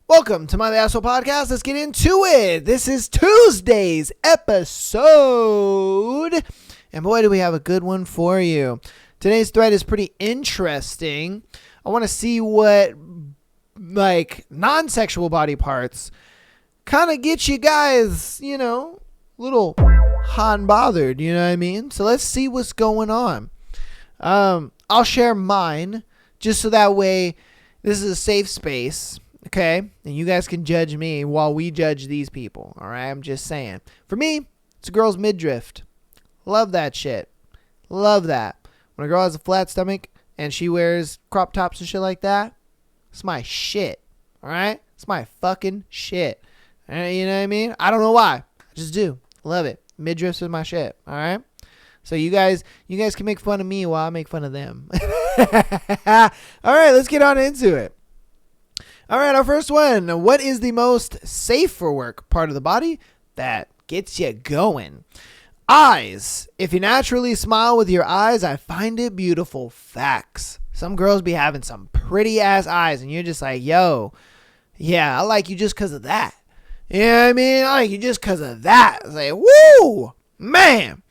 Welcome to my The Asshole Podcast. Let's get into it. This is Tuesday's episode. And boy, do we have a good one for you. Today's thread is pretty interesting. I want to see what, non-sexual body parts kind of get you guys, little hot and bothered, you know what I mean? So let's see what's going on. I'll share mine just so that way this is a safe space. Okay, and you guys can judge me while we judge these people, all right? I'm just saying. For me, it's a girl's midriff. Love that shit. Love that. When a girl has a flat stomach and she wears crop tops and shit like that, it's my shit, all right? It's my fucking shit. You know what I mean? I don't know why. I just do. Love it. Midriffs is my shit, all right? So you guys can make fun of me while I make fun of them. All right, let's get on into it. All right, our first one. What is the most safe for work part of the body that gets you going? Eyes. If you naturally smile with your eyes, I find it beautiful. Facts. Some girls be having some pretty ass eyes and you're just like, yo, yeah, I like you just because of that. You know what I mean? I like you just because of that. It's like, woo, man.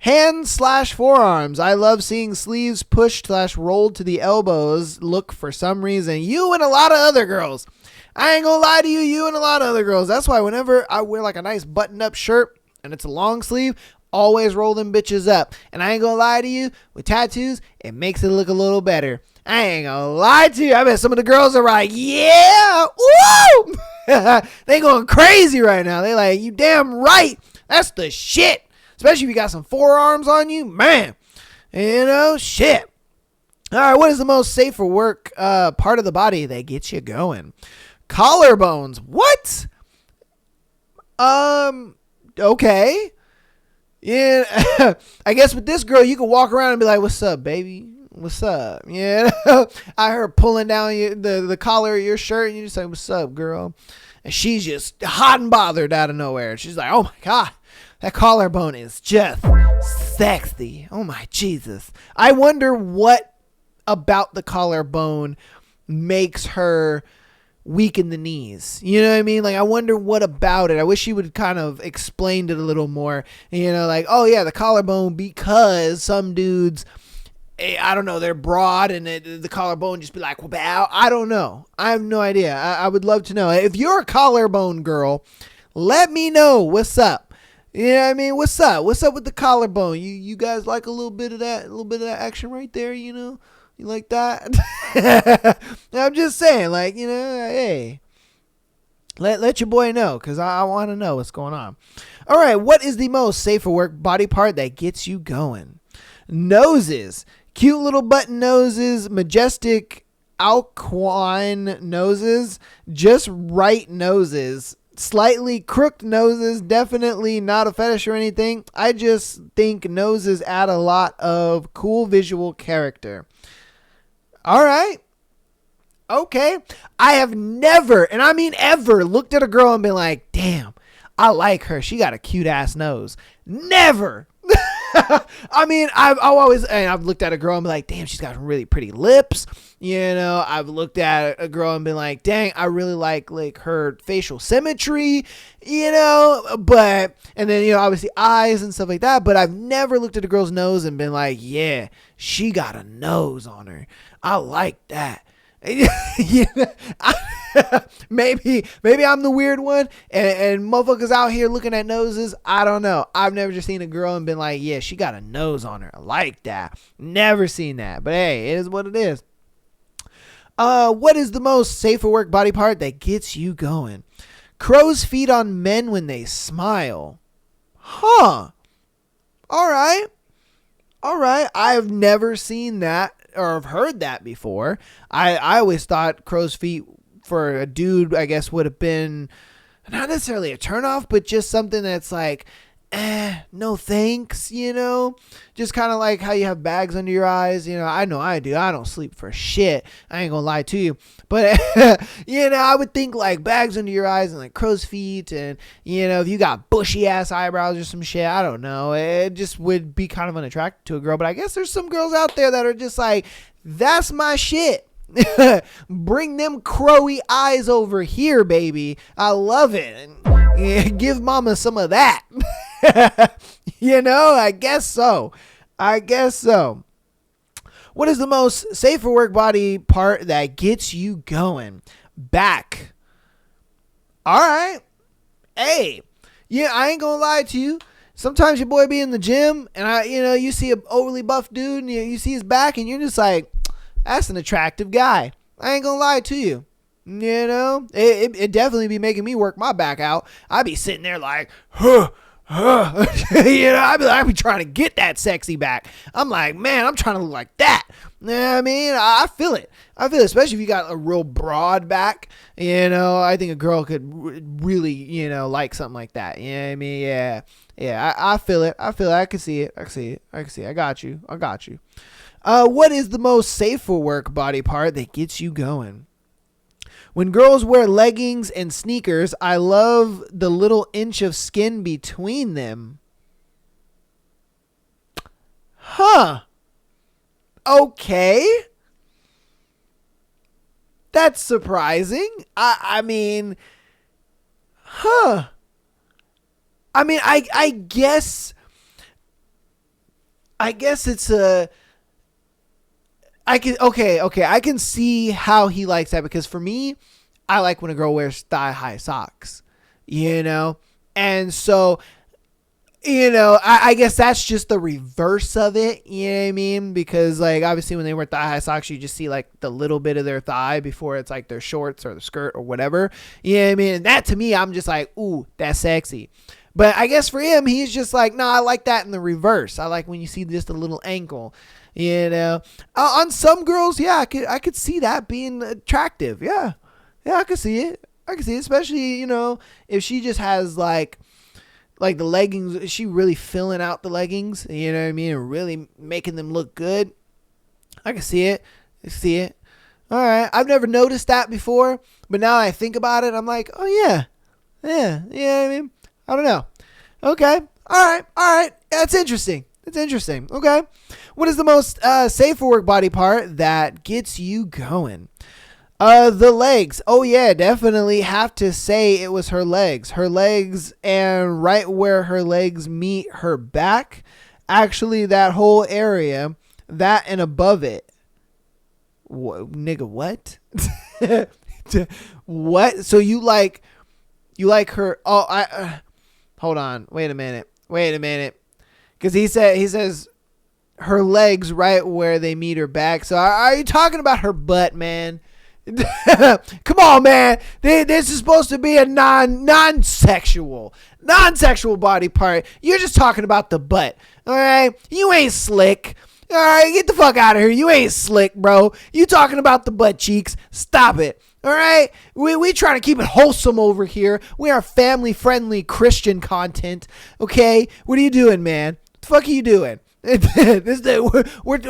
Hands/forearms. I love seeing sleeves pushed/rolled to the elbows. Look, for some reason, you and a lot of other girls. I ain't gonna lie to you, you and a lot of other girls. That's why whenever I wear like a nice button-up shirt and it's a long sleeve, always roll them bitches up. And I ain't gonna lie to you, with tattoos, it makes it look a little better. I ain't gonna lie to you. I bet some of the girls are like, yeah, woo! They going crazy right now. They like, you damn right. That's the shit. Especially if you got some forearms on you, man. Shit. All right, what is the most safe for work part of the body that gets you going? Collarbones. What? Okay. Yeah. I guess with this girl, you can walk around and be like, what's up, baby? What's up? Yeah. I heard pulling down the collar of your shirt, and you just like, what's up, girl? And she's just hot and bothered out of nowhere. She's like, oh, my God. That collarbone is just sexy. Oh my Jesus. I wonder what about the collarbone makes her weak in the knees. You know what I mean? Like, I wonder what about it. I wish she would kind of explained it a little more. Oh yeah, the collarbone, because some dudes, I don't know, they're broad and the collarbone just be like, wow. I don't know. I have no idea. I would love to know. If you're a collarbone girl, let me know what's up. You know what I mean? What's up? What's up with the collarbone? You guys like a little bit of that action right there, You like that? I'm just saying, hey. Let your boy know, because I want to know what's going on. All right, what is the most safe for work body part that gets you going? Noses. Cute little button noses, majestic alpine noses, just right noses. Slightly crooked noses, definitely not a fetish or anything. I just think noses add a lot of cool visual character. All right. Okay. I have never, and I mean ever, looked at a girl and been like, damn, I like her. She got a cute ass nose. Never. I mean, I've looked at a girl and been like, damn, she's got really pretty lips. I've looked at a girl and been like, dang, I really like her facial symmetry, and then, obviously eyes and stuff like that. But I've never looked at a girl's nose and been like, yeah, she got a nose on her. I like that. Maybe I'm the weird one and motherfuckers out here looking at noses. I don't know. I've never just seen a girl and been like, yeah, she got a nose on her. I like that. Never seen that. But hey, it is what it is. What is the most safe for work body part that gets you going? Crow's feet on men when they smile. Huh. All right. I've never seen that or have heard that before. I always thought crow's feet for a dude, I guess, would have been not necessarily a turnoff, but just something that's like, no thanks, just kind of like how you have bags under your eyes. I know I do. I don't sleep for shit. I ain't gonna lie to you, but I would think like bags under your eyes and like crow's feet, and if you got bushy ass eyebrows or some shit, I don't know, it just would be kind of unattractive to a girl. But I guess there's some girls out there that are just like, that's my shit. Bring them crowy eyes over here, baby. I love it. Yeah, give mama some of that. I guess so. What is the most safe for work body part that gets you going? Back. All right. Hey, yeah, I ain't gonna lie to you. Sometimes your boy be in the gym and you see an overly buff dude and you see his back and you're just like, that's an attractive guy. I ain't gonna lie to you. It definitely be making me work my back out. I be sitting there like, I be trying to get that sexy back. I'm like, man, I'm trying to look like that. You know what I mean? I feel it, especially if you got a real broad back. I think a girl could really, like something like that. You know what I mean? Yeah. I feel it. I can see it. I got you. What is the most safe for work body part that gets you going? When girls wear leggings and sneakers, I love the little inch of skin between them. Huh. Okay. That's surprising. I mean, huh. I guess it's a... I can see how he likes that, because for me, I like when a girl wears thigh-high socks, and so, I guess that's just the reverse of it, you know what I mean? Because, like, obviously when they wear thigh-high socks, you just see, like, the little bit of their thigh before it's, like, their shorts or the skirt or whatever, you know what I mean? And that, to me, I'm just like, ooh, that's sexy. But I guess for him, he's just like, no, I like that in the reverse. I like when you see just a little ankle. On some girls, yeah, I could see that being attractive. Yeah, I could see it. Especially, if she just has like the leggings, is she really filling out the leggings, you know what I mean, and really making them look good. I can see it. All right. I've never noticed that before, but now I think about it, I'm like, oh yeah. I mean, I don't know. Okay. All right. That's interesting. Okay. What is the most safe for work body part that gets you going? The legs. Oh yeah, definitely have to say it was her legs. Her legs, and right where her legs meet her back. Actually, that whole area, that and above it. Nigga, what? What? So you like her? Oh, hold on. Wait a minute. Because he says her legs right where they meet her back. So are you talking about her butt, man? Come on, man. This is supposed to be a non-sexual body part. You're just talking about the butt. All right? You ain't slick. All right? Get the fuck out of here. You ain't slick, bro. You talking about the butt cheeks. Stop it. All right? We trying to keep it wholesome over here. We are family-friendly Christian content. Okay? What are you doing, man? What the fuck are you doing?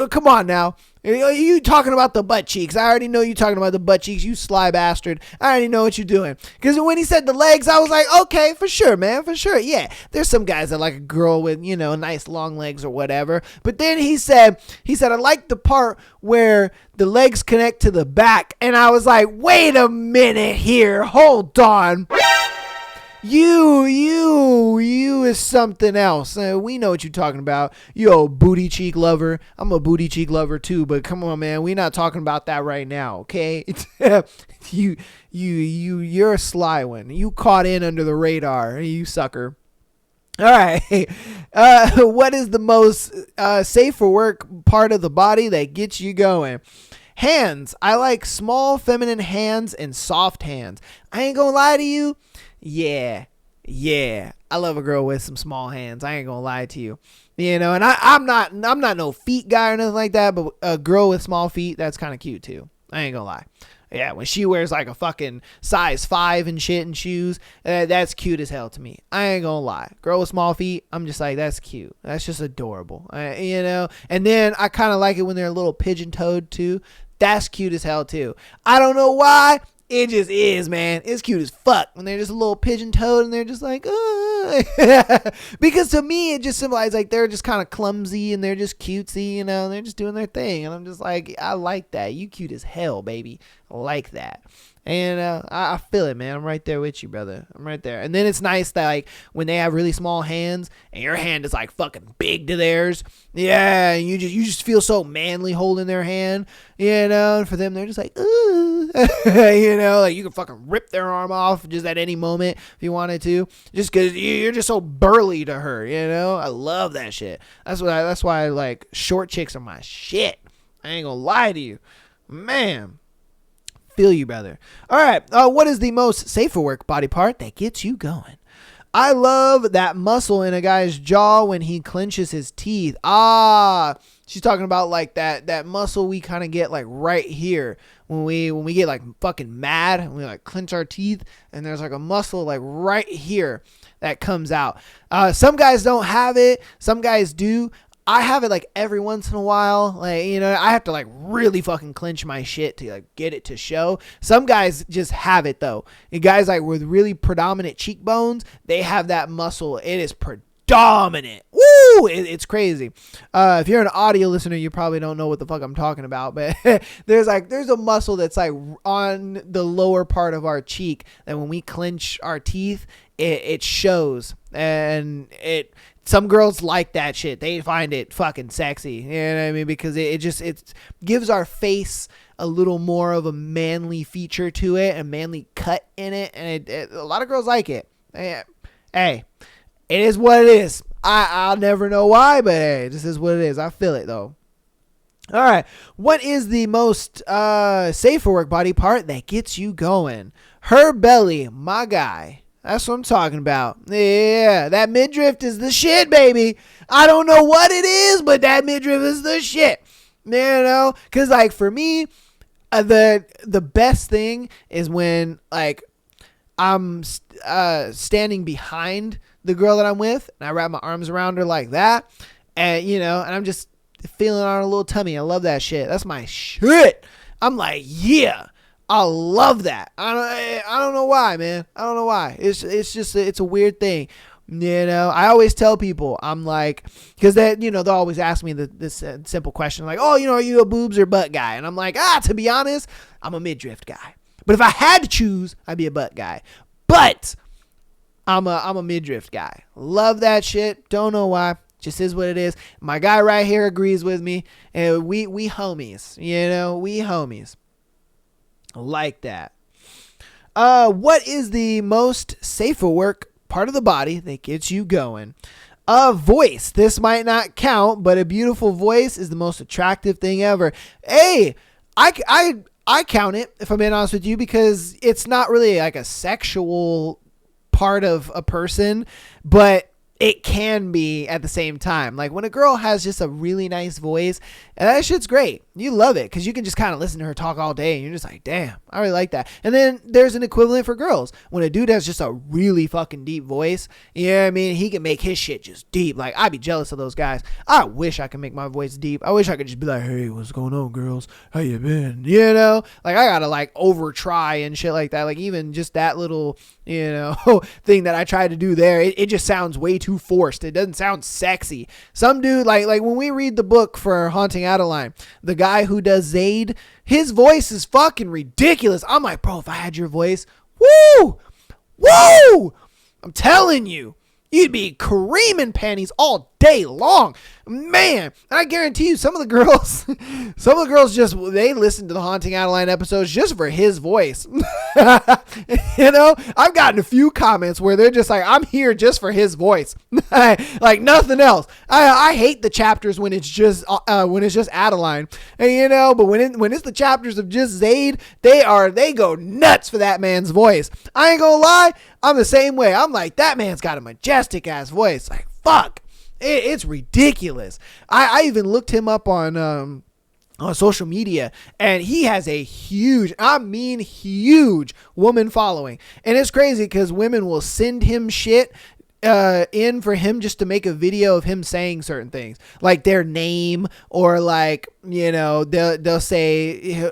Come on now. You talking about the butt cheeks. I already know you talking about the butt cheeks, you sly bastard. I already know what you're doing. Because when he said the legs, I was like, okay, for sure, man, for sure. Yeah, there's some guys that like a girl with, nice long legs or whatever. But then he said, I like the part where the legs connect to the back. And I was like, wait a minute here. Hold on. You is something else. We know what you're talking about. You booty cheek lover. I'm a booty cheek lover too, but come on, man. We're not talking about that right now, okay? You're a sly one. You caught in under the radar, you sucker. All right. What is the most safe for work part of the body that gets you going? Hands. I like small feminine hands and soft hands. I ain't gonna lie to you. Yeah. I love a girl with some small hands. I ain't gonna lie to you. And I'm not no feet guy or nothing like that, but a girl with small feet, that's kind of cute too. I ain't gonna lie. Yeah, when she wears like a fucking size 5 and shit and shoes, that's cute as hell to me. I ain't gonna lie. Girl with small feet, I'm just like, that's cute. That's just adorable. And then I kind of like it when they're a little pigeon-toed too. That's cute as hell too. I don't know why. It just is, man. It's cute as fuck when they're just a little pigeon toed and they're just like, because to me it just symbolizes like they're just kind of clumsy and they're just cutesy, you know, and they're just doing their thing, and I'm just like, I like that. You cute as hell, baby. I like that. And I feel it, man. I'm right there with you, brother. I'm right there. And then it's nice that like when they have really small hands and your hand is like fucking big to theirs, yeah, and you just feel so manly holding their hand, you know. And for them, they're just like, ooh, you know, like you can fucking rip their arm off just at any moment if you wanted to, just because you're just so burly to her, you know. I love that shit. That's why like short chicks are my shit. I ain't gonna lie to you, man. Feel you, brother. All right. What is the most safe for work body part that gets you going? I love that muscle in a guy's jaw when he clenches his teeth. She's talking about like that muscle we kind of get like right here when we get like fucking mad and we like clench our teeth, and there's like a muscle like right here that comes out. Some guys don't have it. Some guys do. I have it like every once in a while. Like, you know, I have to like really fucking clench my shit to like get it to show. Some guys just have it though. And guys like with really predominant cheekbones, they have that muscle. It is predominant. Woo! It's crazy. If you're an audio listener, you probably don't know what the fuck I'm talking about, but there's a muscle that's like on the lower part of our cheek that when we clench our teeth, it shows. And some girls like that shit. They find it fucking sexy. You know what I mean? Because it gives our face a little more of a manly feature to it, a manly cut in it, and a lot of girls like it. Hey, it is what it is. I'll never know why, but hey, this is what it is. I feel it though. All right. What is the most safe for work body part that gets you going? Her belly, my guy. That's what I'm talking about. Yeah, that midriff is the shit, baby. I don't know what it is, but that midriff is the shit. You know? Because, like, for me, the best thing is when, like, I'm standing behind the girl that I'm with, and I wrap my arms around her like that, and, you know, and I'm just feeling on her little tummy. I love that shit. That's my shit. I'm like, yeah. I love that. I don't know why, man. I don't know why. It's just it's a weird thing. You know, I always tell people, I'm like, because they, you know, they'll always ask me this simple question like, oh, you know, are you a boobs or butt guy? And I'm like, to be honest, I'm a midriff guy. But if I had to choose, I'd be a butt guy. But I'm a midriff guy. Love that shit. Don't know why. Just is what it is. My guy right here agrees with me, and we homies. You know, we homies. Like that. What is the most safe for work part of the body that gets you going? A voice. This might not count, but a beautiful voice is the most attractive thing ever. Hey, I count it, if I'm being honest with you, because it's not really like a sexual part of a person, but it can be at the same time. Like when a girl has just a really nice voice, and that shit's great. You love it because you can just kind of listen to her talk all day and you're just like, damn, I really like that. And then there's an equivalent for girls. When a dude has just a really fucking deep voice, you know what I mean? He can make his shit just deep. Like I'd be jealous of those guys. I wish I could make my voice deep. I wish I could just be like, hey, what's going on, girls? How you been? You know, like I gotta like over try and shit like that. Like even just that little, you know, thing that I tried to do there, it just sounds way too forced. It doesn't sound sexy. Some dude, like when we read the book for Haunting Adeline, the guy who does Zaid, his voice is fucking ridiculous. I'm like, bro, if I had your voice, woo, I'm telling you, you'd be creaming panties all day long, man. And I guarantee you, some of the girls just, they listen to the Haunting Adeline episodes just for his voice. You know, I've gotten a few comments where they're just like, I'm here just for his voice, like nothing else. I hate the chapters when it's just Adeline, and you know, but when it's the chapters of just Zaid, they go nuts for that man's voice. I ain't gonna lie, I'm the same way. I'm like, that man's got a majestic ass voice. Like fuck. It's ridiculous. I even looked him up on social media, and he has a huge woman following. And it's crazy because women will send him shit in for him just to make a video of him saying certain things, like their name, or like, you know, they'll say,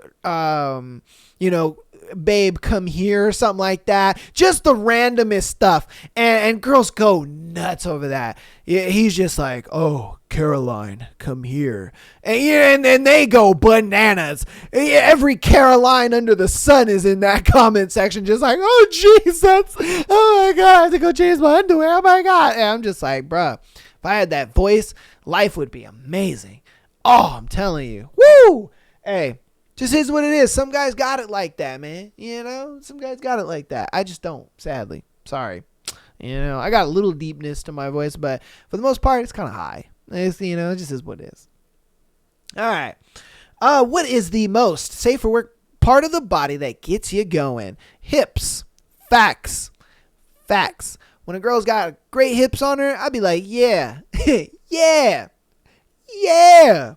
you know, babe, come here, or something like that. Just the randomest stuff. And girls go nuts over that. He's just like, oh, Caroline, come here. And then they go bananas. Every Caroline under the sun is in that comment section, just like, oh, Jesus. Oh, my God, I have to go change my underwear. Oh, my God. And I'm just like, bruh, if I had that voice, life would be amazing. Oh, I'm telling you. Woo! Hey, just is what it is. Some guys got it like that, man. You know, some guys got it like that. I just don't, sadly. Sorry. You know, I got a little deepness to my voice, but for the most part, it's kind of high. It's, you know, it just is what it is. All right. What is the most safe for work part of the body that gets you going? Hips. Facts. Facts. When a girl's got great hips on her, I'd be like, yeah. Yeah. Yeah.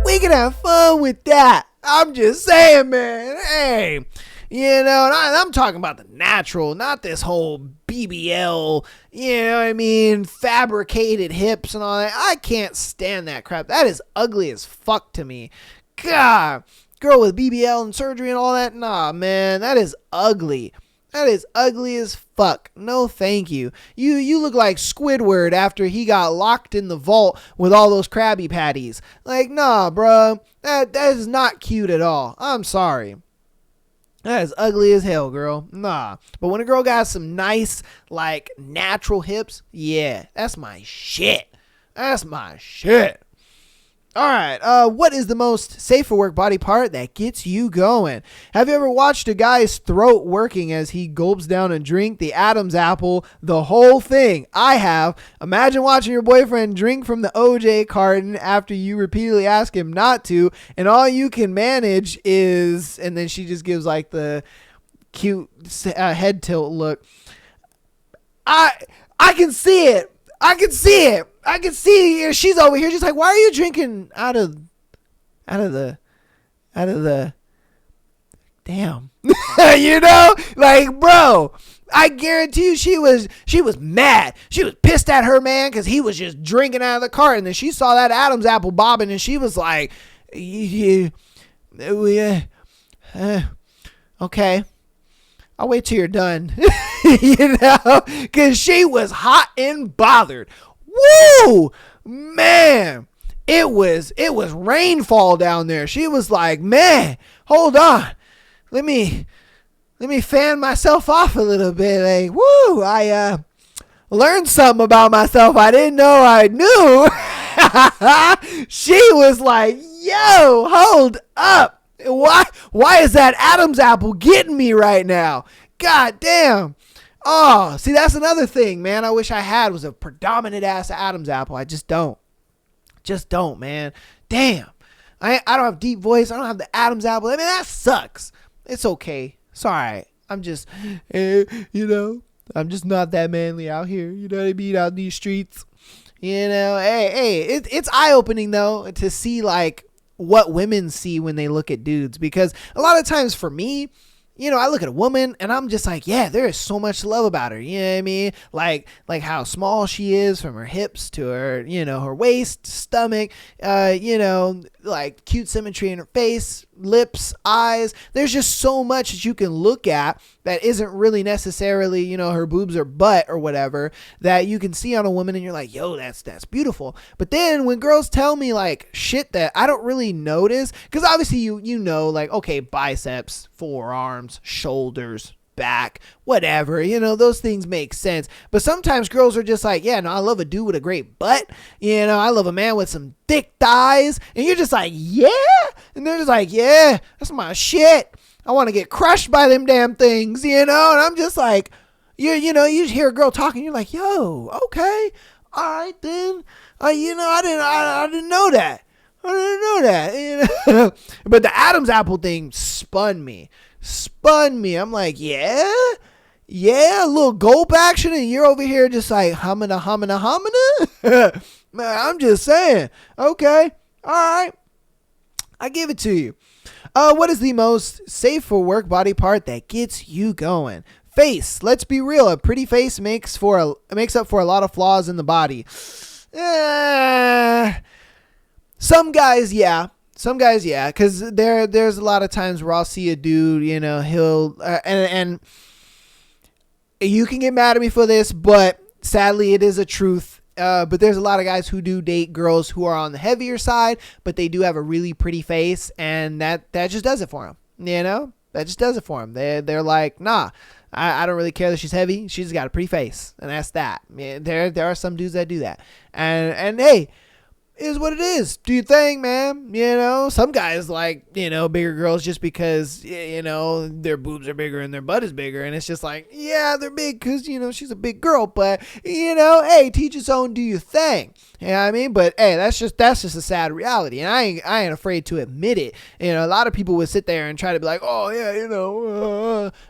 We can have fun with that. I'm just saying, man. Hey. You know, and I'm talking about the natural, not this whole BBL, you know what I mean, fabricated hips and all that. I can't stand that crap. That is ugly as fuck to me. God, girl with BBL and surgery and all that, nah, man, that is ugly. That is ugly as fuck. No, thank you. You look like Squidward after he got locked in the vault with all those Krabby Patties. Like, nah, bro, that is not cute at all. I'm sorry. That is ugly as hell, girl. Nah. But when a girl got some nice, like, natural hips, yeah, that's my shit. That's my shit. All right. What is the most safe for work body part that gets you going? Have you ever watched a guy's throat working as he gulps down a drink, the Adam's apple, the whole thing? I have. Imagine watching your boyfriend drink from the OJ carton after you repeatedly ask him not to, and all you can manage is, and then she just gives like the cute head tilt look. I can see it. I can see it. I can see she's over here just like, why are you drinking out of the damn. You know? Like, bro, I guarantee you she was mad. She was pissed at her man because he was just drinking out of the cart. And then she saw that Adam's apple bobbing and she was like, okay. I'll wait till you're done. You know? Because she was hot and bothered. Woo! Man, it was rainfall down there. She was like, man, hold on. Let me fan myself off a little bit. Like, woo, I learned something about myself I didn't know I knew. She was like, yo, hold up. Why is that Adam's apple getting me right now? God damn. Oh, see, that's another thing, man. I wish I had was a predominant ass Adam's apple. I just don't. Just don't, man. Damn. I don't have deep voice. I don't have the Adam's apple. I mean, that sucks. It's okay. It's all right. I'm just, you know, I'm just not that manly out here. You know what I mean? Out in these streets. You know, hey, it's eye-opening, though, to see, like, what women see when they look at dudes. Because a lot of times for me, you know, I look at a woman and I'm just like, yeah, there is so much love about her. You know what I mean? Like how small she is from her hips to her, you know, her waist, stomach, you know, like cute symmetry in her face, lips, eyes. There's just so much that you can look at that isn't really necessarily, you know, her boobs or butt or whatever that you can see on a woman and you're like, yo, that's beautiful. But then when girls tell me like shit that I don't really notice, because obviously you know, like, okay, biceps, forearms, shoulders, back, whatever, you know, those things make sense. But sometimes girls are just like, yeah, no, I love a dude with a great butt, you know, I love a man with some thick thighs, and you're just like, yeah, and they're just like, yeah, that's my shit. I want to get crushed by them damn things, you know. And I'm just like, you know, you hear a girl talking, you're like, yo, okay, all right then, you know, I didn't know that. I didn't know that, you know? But the Adam's apple thing spun me. I'm like, yeah, a little gulp action, and you're over here just like homina. Man, I'm just saying. Okay, all right, I give it to you. What is the most safe for work body part that gets you going? Face. Let's be real. A pretty face makes up for a lot of flaws in the body. Some guys, yeah. Some guys, yeah, because there's a lot of times where I'll see a dude, he'll and you can get mad at me for this, but sadly, it is a truth. But there's a lot of guys who do date girls who are on the heavier side, but they do have a really pretty face, and that just does it for them. That just does it for them. They're like, nah, I don't really care that she's heavy. She's got a pretty face, and that's that. Yeah, there are some dudes that do that, and hey, it is what it is. Do your thing, man. Some guys like, bigger girls just because, their boobs are bigger and their butt is bigger. And it's just like, yeah, they're big because, she's a big girl. But, hey, teach its own, do your thing. You know what I mean? But, hey, that's just a sad reality. And I ain't afraid to admit it. A lot of people would sit there and try to be like, oh, yeah,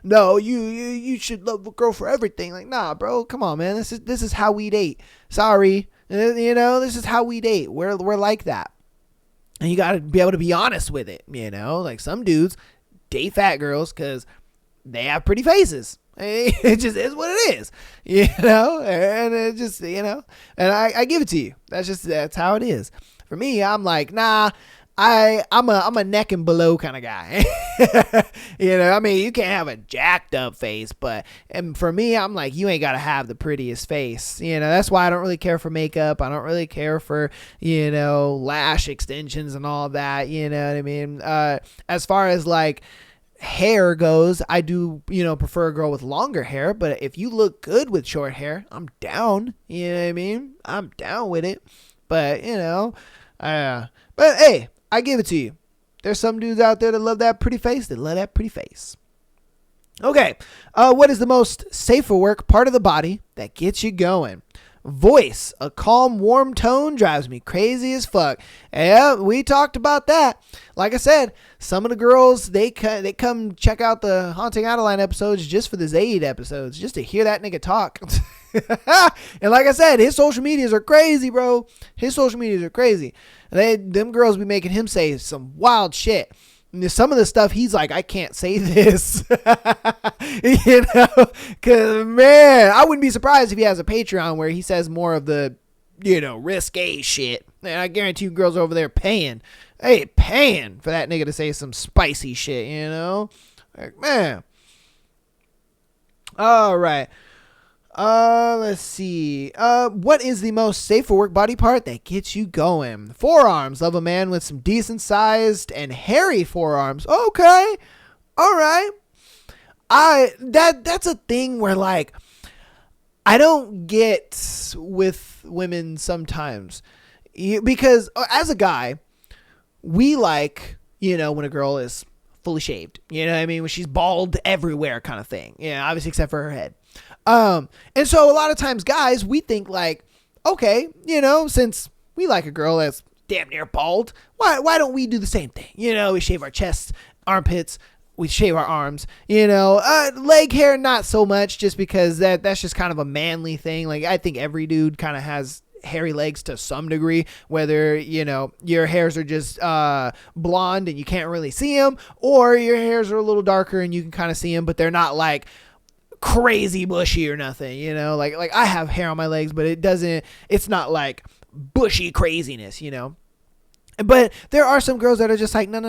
no, you should love a girl for everything. Like, nah, bro, come on, man. This is how we date. Sorry. This is how we date. We're like that. And you got to be able to be honest with it. Like some dudes date fat girls because they have pretty faces. It just is what it is, and it just, and I give it to you. That's how it is. For me, I'm like, nah, I'm a neck and below kind of guy. You can't have a jacked up face, and for me, I'm like, you ain't got to have the prettiest face. That's why I don't really care for makeup. I don't really care for, lash extensions and all that. You know what I mean? As far as like hair goes, I do, prefer a girl with longer hair, but if you look good with short hair, I'm down. You know what I mean? I'm down with it. But, but hey, I give it to you. There's some dudes out there that love that pretty face. Okay. What is the most safe for work part of the body that gets you going? Voice. A calm, warm tone drives me crazy as fuck. Yeah, we talked about that. Like I said, some of the girls, they come check out the Haunting Adeline episodes just for the Zayd episodes, just to hear that nigga talk. And like I said, his social medias are crazy, bro. Them girls be making him say some wild shit. Some of the stuff he's like, I can't say this. Because, man, I wouldn't be surprised if he has a Patreon where he says more of the, risque shit. And I guarantee you girls over there paying for that nigga to say some spicy shit, Like, man. All right. Let's see. What is the most safe for work body part that gets you going? Forearms. Love a man with some decent sized and hairy forearms. Okay. All right. That's a thing where like, I don't get with women sometimes because as a guy, we like, when a girl is fully shaved, you know what I mean? When she's bald everywhere kind of thing. Yeah. Obviously except for her head. And so a lot of times guys, we think like, okay, since we like a girl that's damn near bald, why don't we do the same thing? We shave our chests, armpits, we shave our arms, leg hair, not so much just because that's just kind of a manly thing. Like I think every dude kind of has hairy legs to some degree, whether, your hairs are just, blonde and you can't really see them, or your hairs are a little darker and you can kind of see them, but they're not like crazy bushy or nothing, like I have hair on my legs, but it's not like bushy craziness, but there are some girls that are just like, no,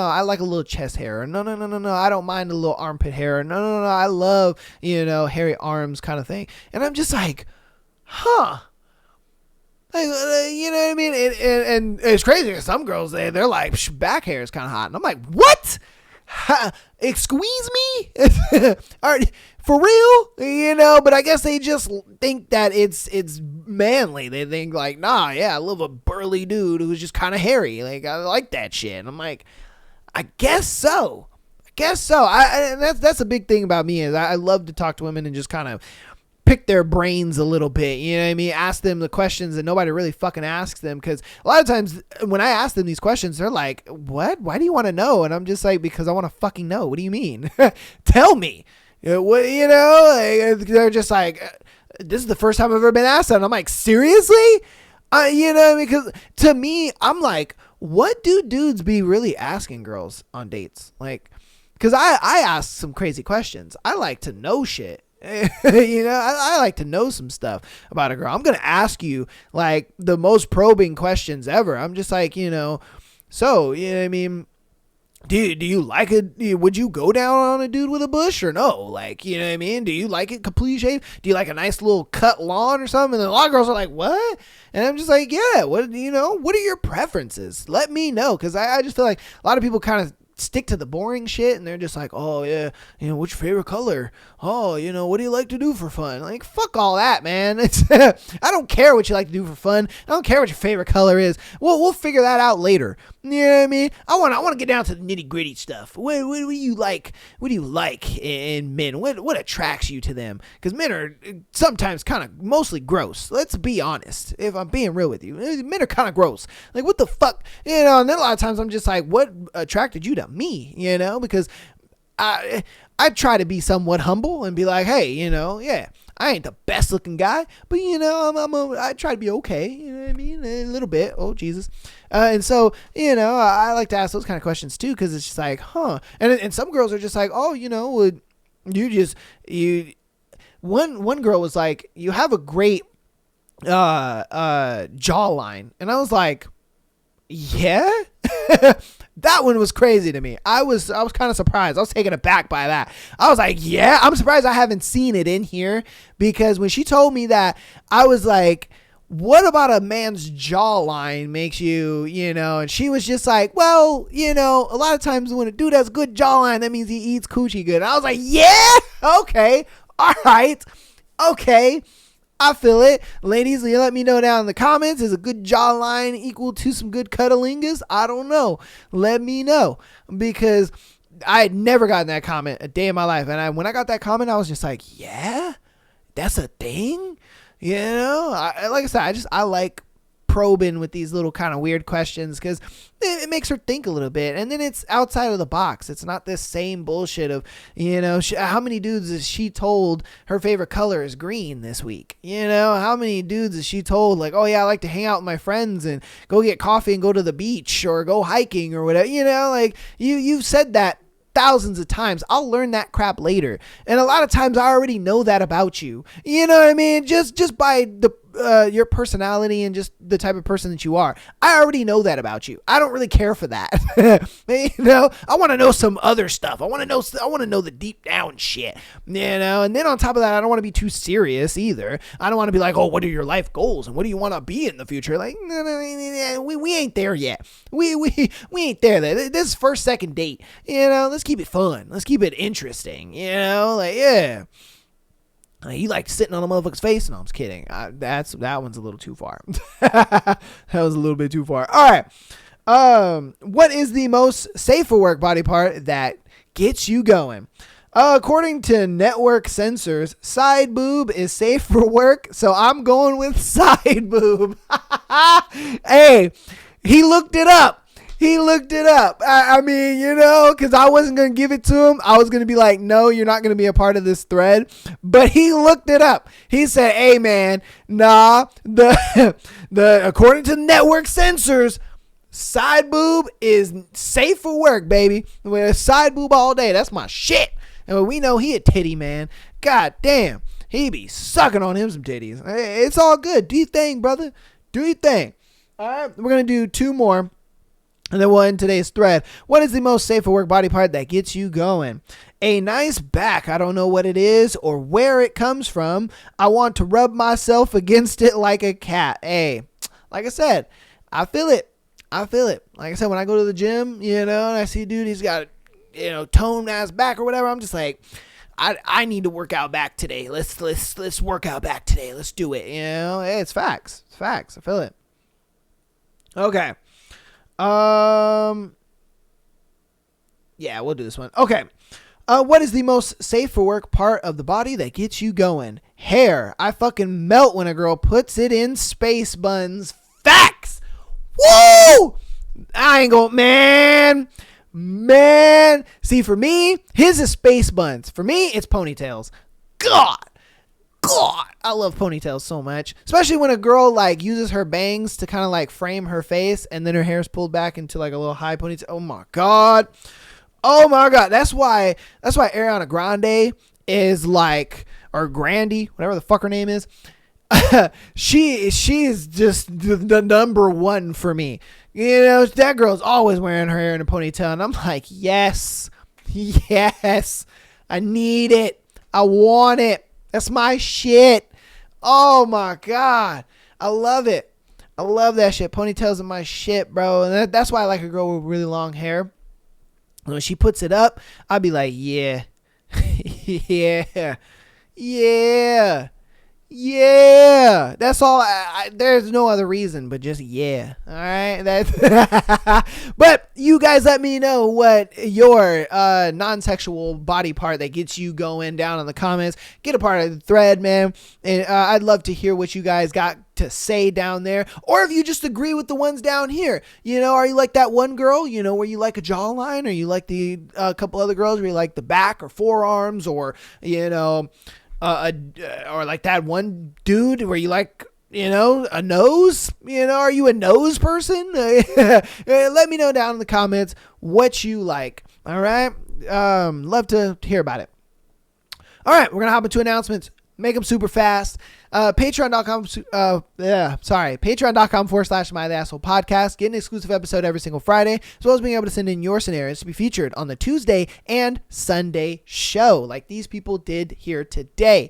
I like a little chest hair, or no, I don't mind a little armpit hair, or no, I love, hairy arms kind of thing. And I'm just like, huh. Like, you know what I mean? And it's crazy because some girls, they're like, back hair is kind of hot. And I'm like, what? Squeeze me? All right, for real? But I guess they just think that it's manly. They think like, nah, yeah, I love a burly dude who's just kind of hairy. Like, I like that shit. And I'm like, I guess so. And that's a big thing about me is I love to talk to women and just kind of pick their brains a little bit, you know what I mean? Ask them the questions that nobody really fucking asks them, because a lot of times when I ask them these questions, they're like, what? Why do you want to know? And I'm just like, because I want to fucking know. What do you mean? Tell me. They're just like, this is the first time I've ever been asked that. And I'm like, seriously? Because to me, I'm like, what do dudes be really asking girls on dates? Like, because I ask some crazy questions. I like to know shit. I like to know some stuff about a girl. I'm going to ask you like the most probing questions ever. I'm just like, So, you know what I mean? Do you like it? Would you go down on a dude with a bush or no? Like, you know what I mean? Do you like it complete shave? Do you like a nice little cut lawn or something? And a lot of girls are like, what? And I'm just like, yeah, what are your preferences? Let me know. Cause I just feel like a lot of people kind of stick to the boring shit and they're just like, oh yeah, what's your favorite color? Oh, what do you like to do for fun? Like, fuck all that, man. It's I don't care what you like to do for fun. I don't care what your favorite color is. We'll figure that out later. You know what I mean? I want to get down to the nitty gritty stuff. What do you like? What do you like in men? What attracts you to them? Because men are sometimes kind of mostly gross. Let's be honest. If I'm being real with you, men are kind of gross. Like, what the fuck? And then a lot of times I'm just like, what attracted you to me? Because I try to be somewhat humble and be like, hey, yeah, I ain't the best looking guy, but I try to be okay. You know what I mean? A little bit. Oh, Jesus. And so, I like to ask those kind of questions too, because it's just like, huh. And some girls are just like, oh, would one girl was like, you have a great jawline. And I was like, yeah. That one was crazy to me. I was kind of surprised. I was taken aback by that. I was like, yeah, I'm surprised I haven't seen it in here, because when she told me that, I was like, what about a man's jawline makes you, and she was just like, well, a lot of times when a dude has good jawline, that means he eats coochie good. And I was like, yeah, okay, all right, okay. I feel it. Ladies, you let me know down in the comments. Is a good jawline equal to some good cuddlingus? I don't know. Let me know, because I had never gotten that comment a day in my life. And when I got that comment, I was just like, yeah, that's a thing. Like I said, I like probing with these little kind of weird questions, because it makes her think a little bit, and then it's outside of the box. It's not this same bullshit of, how many dudes has she told her favorite color is green this week? How many dudes has she told, like, oh yeah, I like to hang out with my friends and go get coffee and go to the beach or go hiking or whatever? Like, you've said that thousands of times. I'll learn that crap later, and a lot of times I already know that about you. You know what I mean? Just by your personality and just the type of person that you are, I already know that about you. I don't really care for that. I want to know some other stuff. I want to know the deep down shit. And then on top of that, I don't want to be too serious either. I don't want to be like, oh, what are your life goals and what do you want to be in the future? Like, we ain't there yet. We ain't there. This is first, second date. Let's keep it fun. Let's keep it interesting. Like, yeah. You like sitting on a motherfucker's face? No, I'm just kidding. That one's a little too far. That was a little bit too far. All right. What is the most safe for work body part that gets you going? According to network sensors, side boob is safe for work, so I'm going with side boob. Hey, he looked it up. I mean, because I wasn't going to give it to him. I was going to be like, no, you're not going to be a part of this thread. But he looked it up. He said, hey, man, nah, according to network sensors, side boob is safe for work, baby. With side boob all day. That's my shit. And we know he a titty man. God damn. He be sucking on him some titties. It's all good. Do your thing, brother. Do your thing. All right. We're going to do two more. And then we'll end today's thread. What is the most safe for work body part that gets you going? A nice back. I don't know what it is or where it comes from. I want to rub myself against it like a cat. Hey, like I said, I feel it. Like I said, when I go to the gym, and I see a dude, he's got, toned ass back or whatever. I'm just like, I need to work out back today. Let's work out back today. Let's do it. Hey, it's facts. It's facts. I feel it. Okay. Yeah, we'll do this one. Okay. What is the most safe for work part of the body that gets you going? Hair. I fucking melt when a girl puts it in space buns. Facts. Woo! I ain't gonna, man. See, for me, his is space buns. For me, it's ponytails. God, I love ponytails so much, especially when a girl like uses her bangs to kind of like frame her face, and then her hair's pulled back into like a little high ponytail. Oh my god, that's why Ariana Grande is like, or Grandy, whatever the fuck her name is. she is just the number one for me, You know, that girl's always wearing her hair in a ponytail. And I'm like, yes, yes, I need it. I want it. That's my shit. Oh my God. I love it. I love that shit. Ponytails are my shit, bro. And that's why I like a girl with really long hair. When she puts it up, I'll be like, yeah, yeah, yeah. Yeah, that's all. There's no other reason, but just yeah. All right, but you guys, let me know what your non-sexual body part that gets you going down in the comments. Get a part of the thread, man, and I'd love to hear what you guys got to say down there, or if you just agree with the ones down here. You know, are you like that one girl? You know, where you like a jawline, or you like the couple other girls where you like the back or forearms, or you know. Or like that one dude where you like, you know, a nose, you know, are you a nose person? Let me know down in the comments what you like. All right. Love to hear about it. All right. We're going to hop into announcements. Make them super fast. Patreon.com/My The Asshole Podcast. Get an exclusive episode every single Friday, as well as being able to send in your scenarios to be featured on the Tuesday and Sunday show, like these people did here today.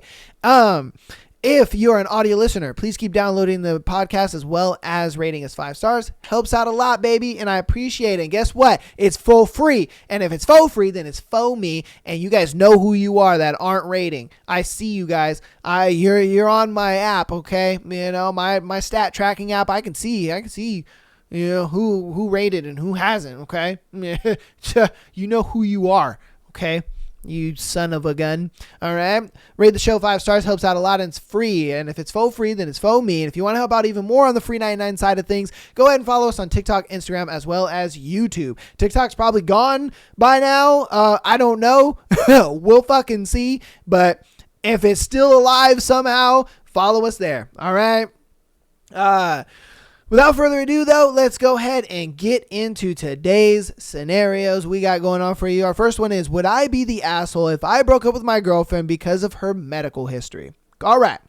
If you're an audio listener, please keep downloading the podcast as well as rating us 5 stars. Helps out a lot, baby, and I appreciate it. And guess what? It's full free. And if it's full free, then it's faux me. And you guys know who you are that aren't rating. I see you guys. You're on my app, okay? You know, my stat tracking app. I can see, you know, who rated and who hasn't, okay? You know who you are, okay? You son of a gun. All right. Rate the show 5 stars. Helps out a lot, and it's free. And if it's faux free, then it's faux me. And if you want to help out even more on the free 99 side of things, go ahead and follow us on TikTok, Instagram, as well as YouTube. TikTok's probably gone by now. I don't know. We'll fucking see. But if it's still alive somehow, follow us there. All right. Without further ado, though, let's go ahead and get into today's scenarios we got going on for you. Our first one is, would I be the asshole if I broke up with my girlfriend because of her medical history? All right.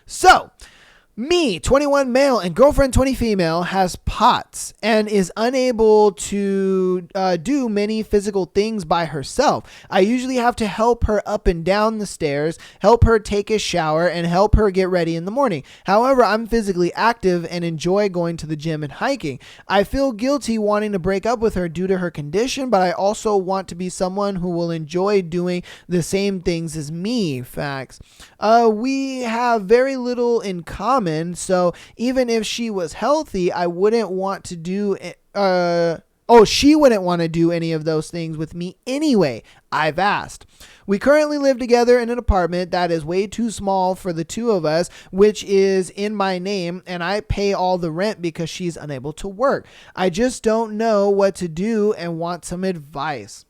So, me, 21 male, and girlfriend 20 female, has POTS and is unable to do many physical things by herself. I usually have to help her up and down the stairs, help her take a shower, and help her get ready in the morning. However, I'm physically active and enjoy going to the gym and hiking. I feel guilty wanting to break up with her due to her condition, but I also want to be someone who will enjoy doing the same things as me. Facts. We have very little in common. So even if she was healthy, I wouldn't want to do she wouldn't want to do any of those things with me anyway. I've asked. We currently live together in an apartment that is way too small for the two of us, which is in my name, and I pay all the rent because she's unable to work. I just don't know what to do and want some advice.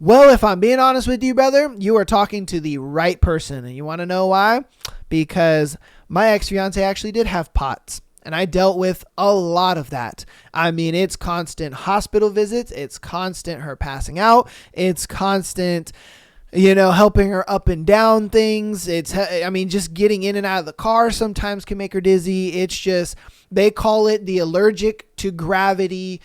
Well, if I'm being honest with you, brother, you are talking to the right person. And you want to know why? Because my ex-fiance actually did have POTS. And I dealt with a lot of that. I mean, it's constant hospital visits. It's constant her passing out. It's constant, you know, helping her up and down things. Just getting in and out of the car sometimes can make her dizzy. It's just, they call it the allergic to gravity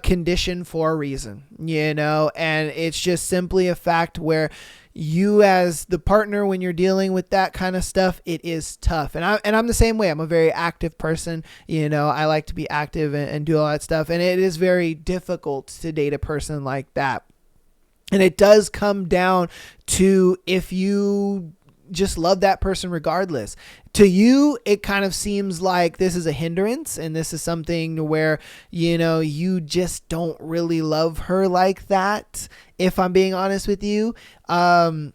condition for a reason, you know, and it's just simply a fact where you as the partner, when you're dealing with that kind of stuff, it is tough. And I'm the same way. I'm a very active person. You know, I like to be active and do all that stuff. And it is very difficult to date a person like that. And it does come down to if you just love that person regardless. To you, it kind of seems like this is a hindrance and this is something where, you know, you just don't really love her like that, if I'm being honest with you. And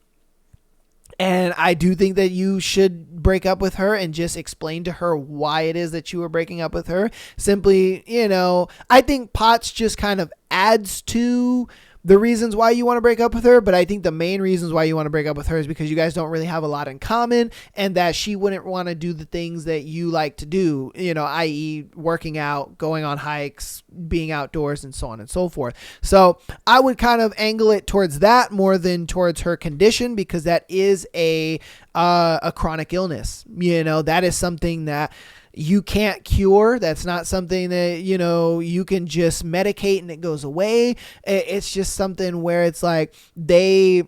I do think that you should break up with her and just explain to her why it is that you were breaking up with her. Simply, you know, I think POTS just kind of adds to the reasons why you want to break up with her, but I think the main reasons why you want to break up with her is because you guys don't really have a lot in common, and that she wouldn't want to do the things that you like to do, you know, i.e. working out, going on hikes, being outdoors, and so on and so forth. So I would kind of angle it towards that more than towards her condition, because that is a chronic illness. You know, that is something that you can't cure. That's not something that, you can just medicate and it goes away. It's just something where it's like they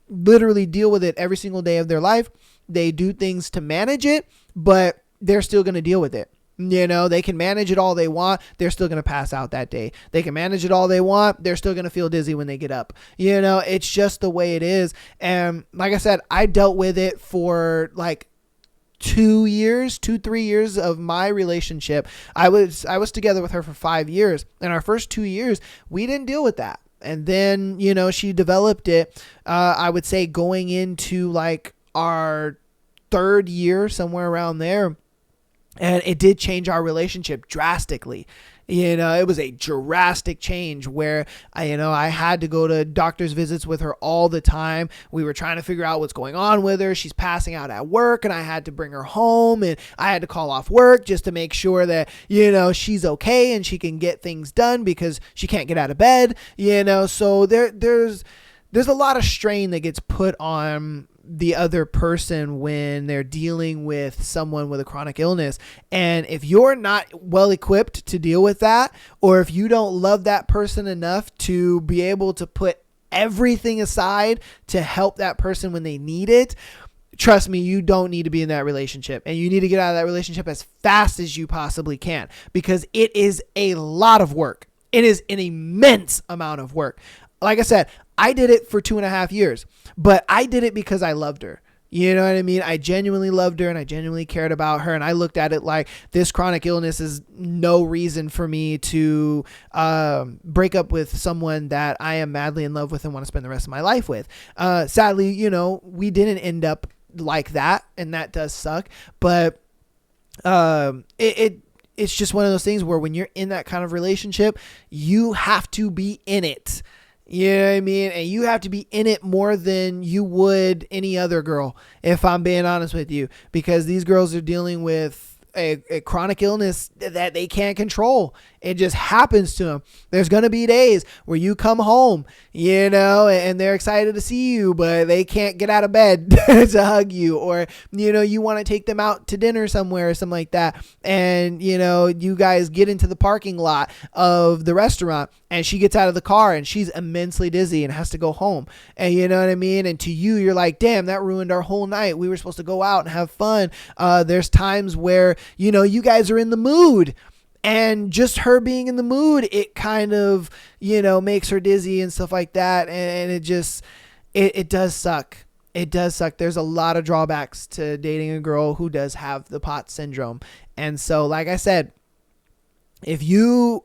literally deal with it every single day of their life. They do things to manage it, but they're still going to deal with it. They can manage it all they want. They're still going to pass out that day. They can manage it all they want. They're still going to feel dizzy when they get up. It's just the way it is. And like I said, I dealt with it for like 3 years of my relationship. I was together with her for 5 years. And our first 2 years, we didn't deal with that. And then, she developed it, I would say going into like our 3rd year, somewhere around there. And it did change our relationship drastically. It was a drastic change where I had to go to doctor's visits with her all the time. We were trying to figure out what's going on with her. She's passing out at work and I had to bring her home and I had to call off work just to make sure that, she's okay and she can get things done because she can't get out of bed, so there's a lot of strain that gets put on the other person when they're dealing with someone with a chronic illness. And if you're not well equipped to deal with that, or if you don't love that person enough to be able to put everything aside to help that person when they need it, trust me, you don't need to be in that relationship, and you need to get out of that relationship as fast as you possibly can, because it is a lot of work. It is an immense amount of work. Like I said, I did it for 2.5 years, but I did it because I loved her. You know what I mean? I genuinely loved her and I genuinely cared about her. And I looked at it like this chronic illness is no reason for me to break up with someone that I am madly in love with and want to spend the rest of my life with. Sadly, we didn't end up like that, and that does suck. But it's just one of those things where when you're in that kind of relationship, you have to be in it. You know what I mean? And you have to be in it more than you would any other girl, if I'm being honest with you, because these girls are dealing with a chronic illness that they can't control. It just happens to them. There's going to be days where you come home, and they're excited to see you, but they can't get out of bed to hug you, or, you want to take them out to dinner somewhere or something like that. And, you guys get into the parking lot of the restaurant and she gets out of the car and she's immensely dizzy and has to go home. And you know what I mean? And to you, you're like, damn, that ruined our whole night. We were supposed to go out and have fun. There's times where, you guys are in the mood. And just her being in the mood, it kind of, makes her dizzy and stuff like that. And it just, it does suck. It does suck. There's a lot of drawbacks to dating a girl who does have the POTS syndrome. And so, like I said, if you're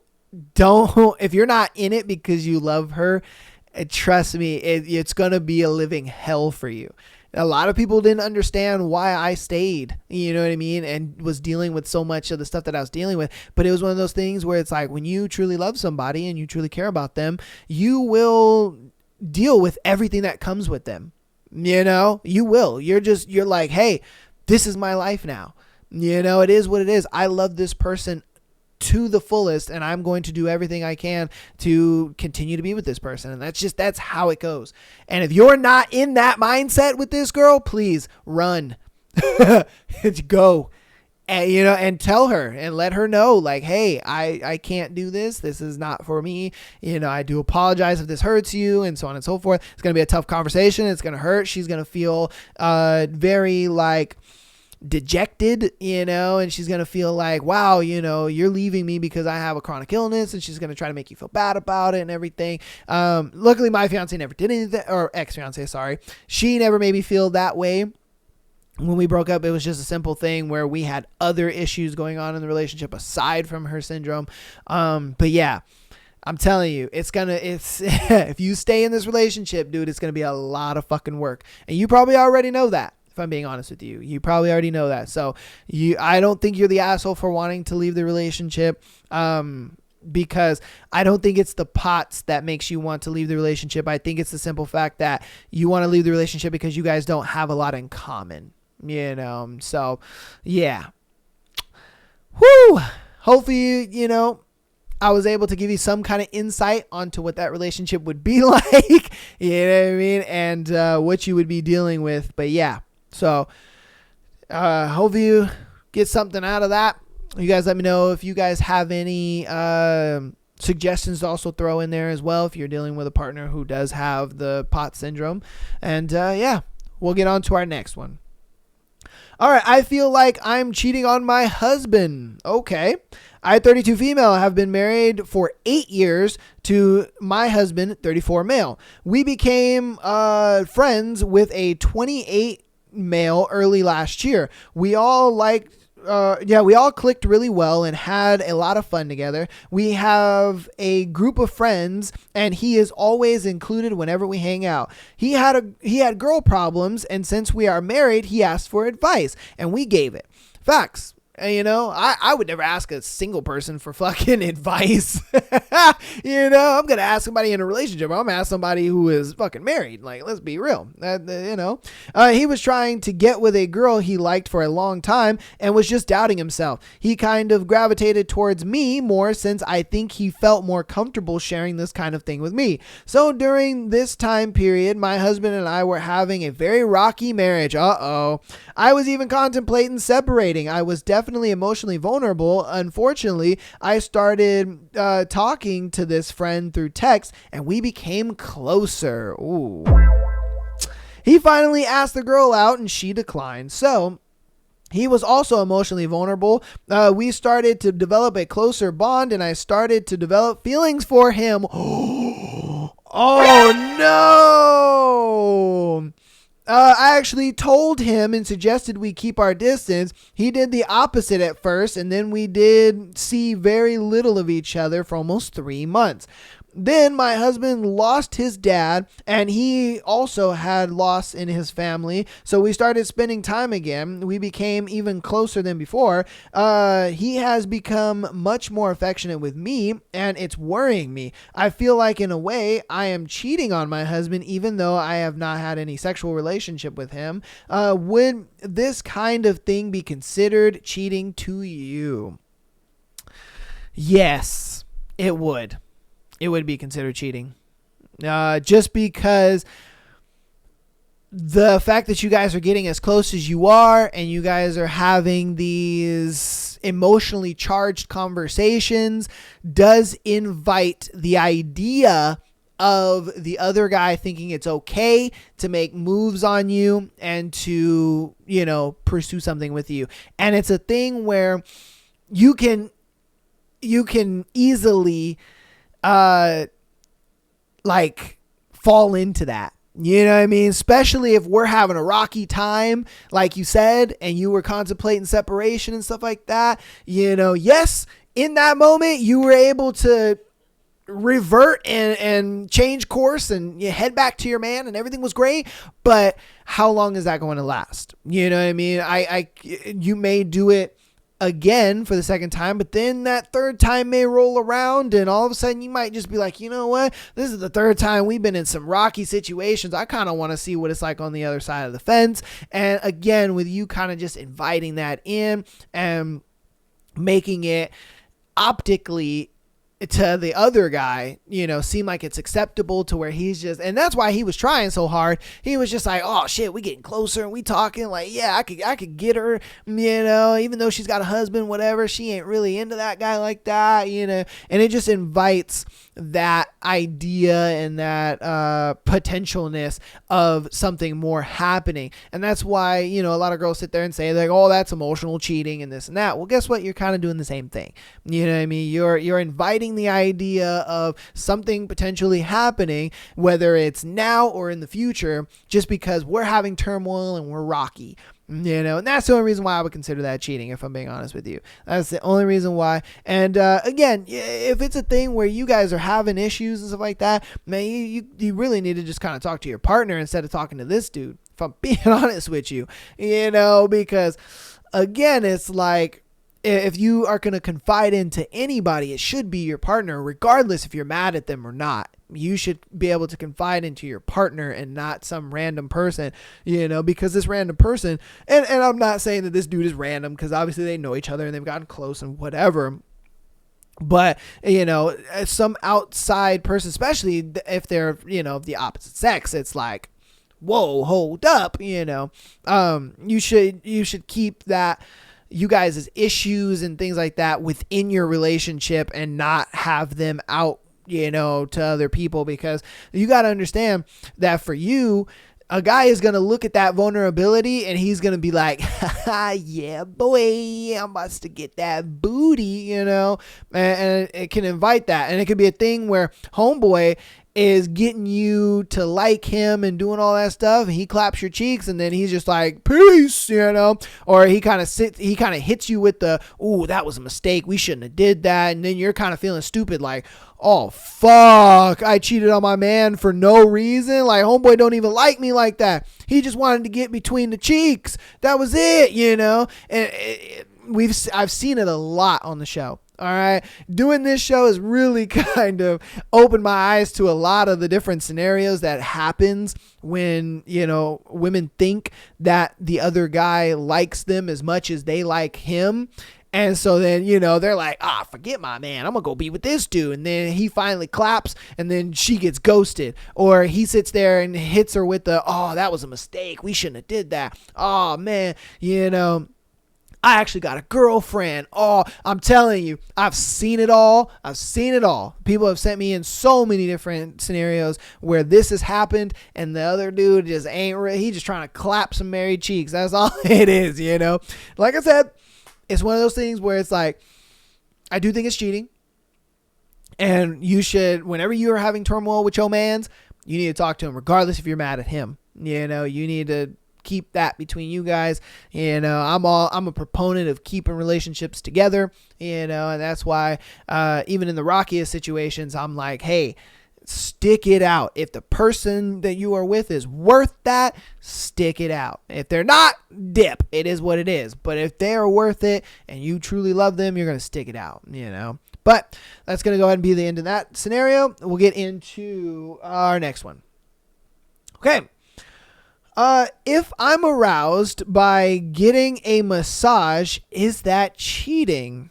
not in it because you love her, trust me, it's going to be a living hell for you. A lot of people didn't understand why I stayed, you know what I mean, and was dealing with so much of the stuff that I was dealing with. But it was one of those things where it's like, when you truly love somebody and you truly care about them, you will deal with everything that comes with them. You will. You're like, hey, this is my life now. It is what it is. I love this person to the fullest, and I'm going to do everything I can to continue to be with this person. And that's how it goes. And if you're not in that mindset with this girl, please run. Go. And tell her and let her know, like, hey, I can't do this. This is not for me. I do apologize if this hurts you, and so on and so forth. It's going to be a tough conversation. It's going to hurt. She's going to feel very like dejected, and she's going to feel like, wow, you're leaving me because I have a chronic illness, and she's going to try to make you feel bad about it and everything. Luckily my fiance never did anything, or ex-fiance, sorry. She never made me feel that way. When we broke up, it was just a simple thing where we had other issues going on in the relationship aside from her syndrome. But yeah, I'm telling you, it's if you stay in this relationship, dude, it's going to be a lot of fucking work. And you probably already know that. If I'm being honest with you, you probably already know that. So I don't think you're the asshole for wanting to leave the relationship. Because I don't think it's the POTS that makes you want to leave the relationship. I think it's the simple fact that you want to leave the relationship because you guys don't have a lot in common, so yeah. Whoo! Hopefully, I was able to give you some kind of insight onto what that relationship would be like, you know what I mean? And what you would be dealing with. But yeah, so hope you get something out of that. You guys let me know if you guys have any suggestions to also throw in there as well if you're dealing with a partner who does have the POTS syndrome. And yeah, we'll get on to our next one. All right, I feel like I'm cheating on my husband. Okay. I, 32 female, have been married for 8 years to my husband, 34 male. We became friends with a 28 male early last year. We all clicked really well and had a lot of fun together. We have a group of friends and he is always included whenever we hang out. He had girl problems, and since we are married, he asked for advice and we gave it. Facts. And, I would never ask a single person for fucking advice. I'm going to ask somebody in a relationship. I'm going to ask somebody who is fucking married. Like, let's be real. He was trying to get with a girl he liked for a long time and was just doubting himself. He kind of gravitated towards me more since I think he felt more comfortable sharing this kind of thing with me. So during this time period, my husband and I were having a very rocky marriage. I was even contemplating separating. I was definitely emotionally vulnerable. Unfortunately, I started talking to this friend through text and we became closer. Ooh. He finally asked the girl out and she declined. So he was also emotionally vulnerable. We started to develop a closer bond and I started to develop feelings for him. Oh no! I actually told him and suggested we keep our distance. He did the opposite at first, and then we did see very little of each other for almost 3 months. Then my husband lost his dad, and he also had loss in his family. So we started spending time again. We became even closer than before. He has become much more affectionate with me, and it's worrying me. I feel like in a way I am cheating on my husband, even though I have not had any sexual relationship with him. Would this kind of thing be considered cheating to you? Yes, it would. It would be considered cheating. Just because the fact that you guys are getting as close as you are and you guys are having these emotionally charged conversations does invite the idea of the other guy thinking it's okay to make moves on you and to, pursue something with you. And it's a thing where you can easily fall into that. You know what I mean? Especially if we're having a rocky time, like you said, and you were contemplating separation and stuff like that. Yes, in that moment, you were able to revert and change course and you head back to your man and everything was great. But how long is that going to last? You know what I mean? You may do it again for the second time, but then that third time may roll around and all of a sudden you might just be like, you know what, this is the third time we've been in some rocky situations. I kind of want to see what it's like on the other side of the fence. And again, with you kind of just inviting that in and making it optically to the other guy, seem like it's acceptable to where he's just, and that's why he was trying so hard. He was just like, oh shit, we getting closer and we talking like, yeah, I could get her, even though she's got a husband, whatever, she ain't really into that guy like that, and it just invites that idea and that potentialness of something more happening. And that's why, a lot of girls sit there and say like, oh, that's emotional cheating and this and that. Well, guess what? You're kind of doing the same thing. You know what I mean? You're inviting the idea of something potentially happening, whether it's now or in the future, just because we're having turmoil and we're rocky. And that's the only reason why I would consider that cheating, if I'm being honest with you. That's the only reason why. And again, if it's a thing where you guys are having issues and stuff like that, man, you really need to just kind of talk to your partner instead of talking to this dude, if I'm being honest with you, because again, it's like, if you are going to confide into anybody, it should be your partner, regardless if you're mad at them or not. You should be able to confide into your partner and not some random person, because this random person, and I'm not saying that this dude is random, because obviously they know each other and they've gotten close and whatever. But, some outside person, especially if they're, of the opposite sex, it's like, whoa, hold up, you should keep that you guys' issues and things like that within your relationship and not have them out, to other people, because you got to understand that for you, a guy is going to look at that vulnerability and he's going to be like, yeah, boy, I'm about to get that booty, and it can invite that. And it could be a thing where homeboy is getting you to like him and doing all that stuff, and he claps your cheeks, and then he's just like, peace, or he kind of hits you with the, ooh, that was a mistake, we shouldn't have did that, and then you're kind of feeling stupid, like, oh fuck, I cheated on my man for no reason. Like, homeboy don't even like me like that. He just wanted to get between the cheeks. That was it, And I've seen it a lot on the show. All right. Doing this show has really kind of opened my eyes to a lot of the different scenarios that happens when, women think that the other guy likes them as much as they like him. And so then, they're like, forget my man, I'm going to go be with this dude. And then he finally claps, and then she gets ghosted. Or he sits there and hits her with the, oh, that was a mistake, we shouldn't have did that. Oh, man, I actually got a girlfriend. Oh, I'm telling you, I've seen it all. People have sent me in so many different scenarios where this has happened, and the other dude just he just trying to clap some married cheeks. That's all it is, Like I said, it's one of those things where it's like, I do think it's cheating. And you should, whenever you are having turmoil with your mans, you need to talk to him, regardless if you're mad at him. You need to keep that between you guys. I'm a proponent of keeping relationships together, and that's why even in the rockiest situations, I'm like, hey, stick it out. If the person that you are with is worth that, stick it out. If they're not, dip. It is what it is. But if they are worth it and you truly love them, you're going to stick it out, But that's going to go ahead and be the end of that scenario. We'll get into our next one. Okay. If I'm aroused by getting a massage, is that cheating?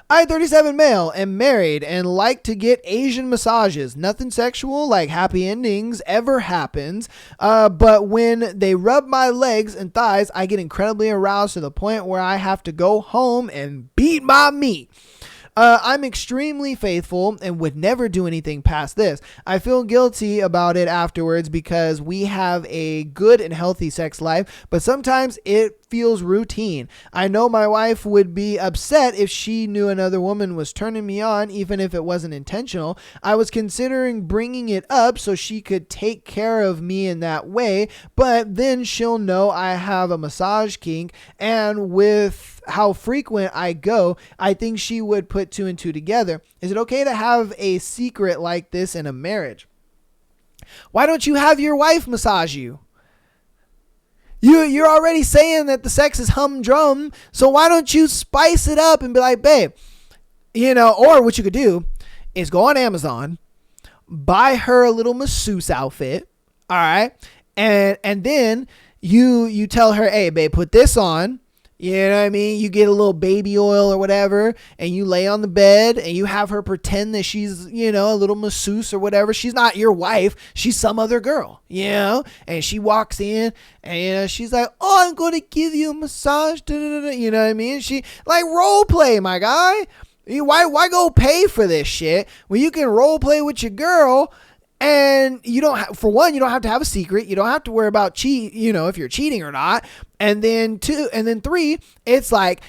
I, 37 male, am married and like to get Asian massages. Nothing sexual like happy endings ever happens. But when they rub my legs and thighs, I get incredibly aroused to the point where I have to go home and beat my meat. I'm extremely faithful and would never do anything past this. I feel guilty about it afterwards because we have a good and healthy sex life, but sometimes it feels routine. I know my wife would be upset if she knew another woman was turning me on, even if it wasn't intentional. I was considering bringing it up so she could take care of me in that way, but then she'll know I have a massage kink, and with how frequent I go, I think she would put two and two together. Is it okay to have a secret like this in a marriage? Why don't you have your wife massage you? You're already saying that the sex is humdrum, so why don't you spice it up and be like, babe, or what you could do is go on Amazon, buy her a little masseuse outfit, all right, and then you tell her, hey, babe, put this on. You know what I mean? You get a little baby oil or whatever, and you lay on the bed and you have her pretend that she's, a little masseuse or whatever. She's not your wife. She's some other girl, and she walks in and, she's like, oh, I'm going to give you a massage. You know what I mean? She like role play, my guy. Why go pay for this shit when you can role play with your girl? And you don't have, for one, you don't have to have a secret. You don't have to worry about if you're cheating or not. And then three, it's like,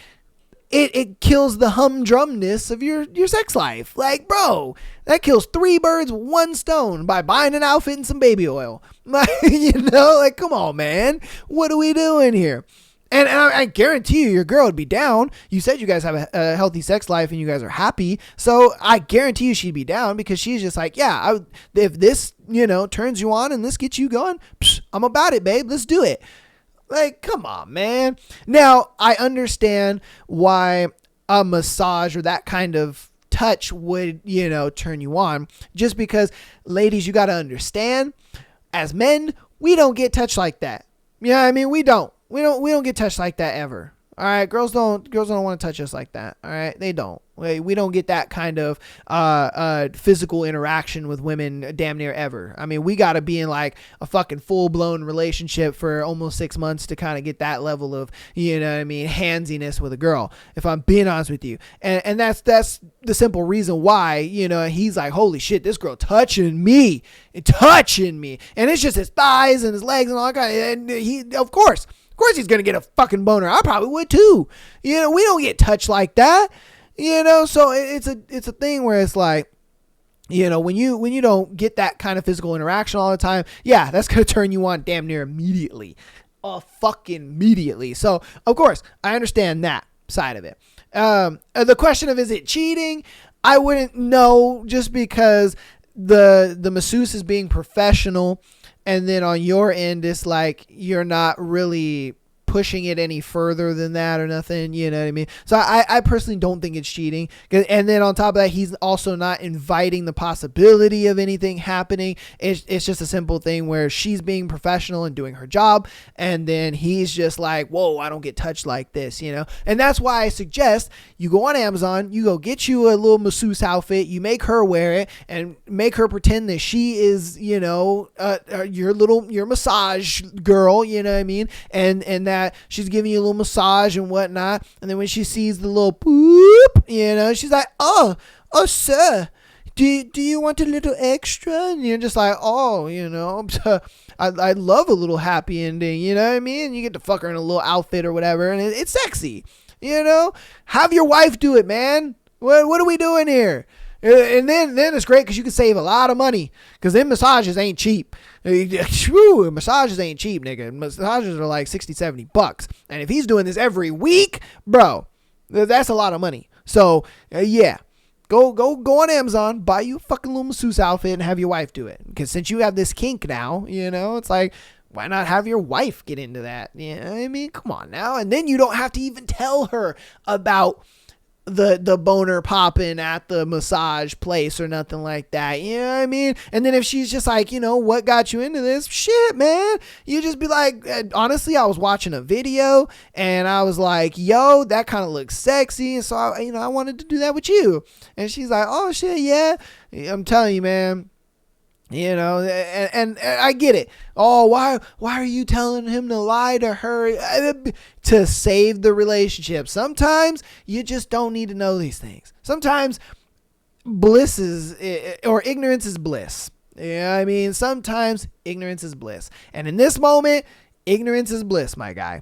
it kills the humdrumness of your sex life. Like, bro, that kills three birds with one stone by buying an outfit and some baby oil. Like, come on, man. What are we doing here? And I guarantee you, your girl would be down. You said you guys have a healthy sex life and you guys are happy. So I guarantee you she'd be down, because she's just like, yeah, if this, turns you on and this gets you going, I'm about it, babe. Let's do it. Like, come on, man. Now, I understand why a massage or that kind of touch would, turn you on. Just because, ladies, you got to understand, as men, we don't get touched like that. You know what I mean? We don't get touched like that ever. All right, girls don't want to touch us like that. All right, they don't. We don't get that kind of physical interaction with women damn near ever. I mean, we got to be in like a fucking full blown relationship for almost 6 months to kind of get that level of, you know what I mean, handsiness with a girl, if I'm being honest with you. And that's the simple reason why, you know, he's like, holy shit, this girl touching me. And it's just his thighs and his legs and all that kind of, and he, of course he's going to get a fucking boner. I probably would too. You know, we don't get touched like that. You know, so it's a thing where it's like, you know, when you don't get that kind of physical interaction all the time, yeah, that's going to turn you on damn near immediately. Fucking immediately. So, of course, I understand that side of it. The question of, is it cheating? I wouldn't know, just because the masseuse is being professional, and then on your end, it's like you're not really pushing it any further than that or nothing, you know what I mean? So I personally don't think it's cheating. And then on top of that, he's also not inviting the possibility of anything happening. It's just a simple thing where she's being professional and doing her job, and then he's just like, whoa, I don't get touched like this, you know? And that's why I suggest you go on Amazon, you go get you a little masseuse outfit, you make her wear it, and make her pretend that she is, you know, your massage girl, you know what I mean? And that she's giving you a little massage and whatnot, and then when she sees the little poop, you know, she's like, oh sir, do you want a little extra? And you're just like, oh, you know, I love a little happy ending, you know what I mean? You get to fuck her in a little outfit or whatever, and it's sexy, you know? Have your wife do it, man. What are we doing here? And then it's great because you can save a lot of money, because them massages ain't cheap. Massages ain't cheap, nigga. Massages are like $60-$70. And if he's doing this every week, bro, that's a lot of money. So, yeah. Go on Amazon, buy you a fucking little masseuse outfit and have your wife do it. Because since you have this kink now, you know, it's like, why not have your wife get into that? You know what I mean? Come on now. And then you don't have to even tell her about the boner popping at the massage place or nothing like that. You know what I mean? And then if she's just like, you know, what got you into this? Shit, man. You just be like, honestly, I was watching a video and I was like, yo, that kind of looks sexy. And so, I wanted to do that with you. And she's like, oh shit, yeah. I'm telling you, man. You know, and I get it. Oh, why are you telling him to lie to her? To save the relationship. Sometimes you just don't need to know these things. Sometimes bliss is, or ignorance is bliss. Yeah, I mean, sometimes ignorance is bliss. And in this moment, ignorance is bliss, my guy.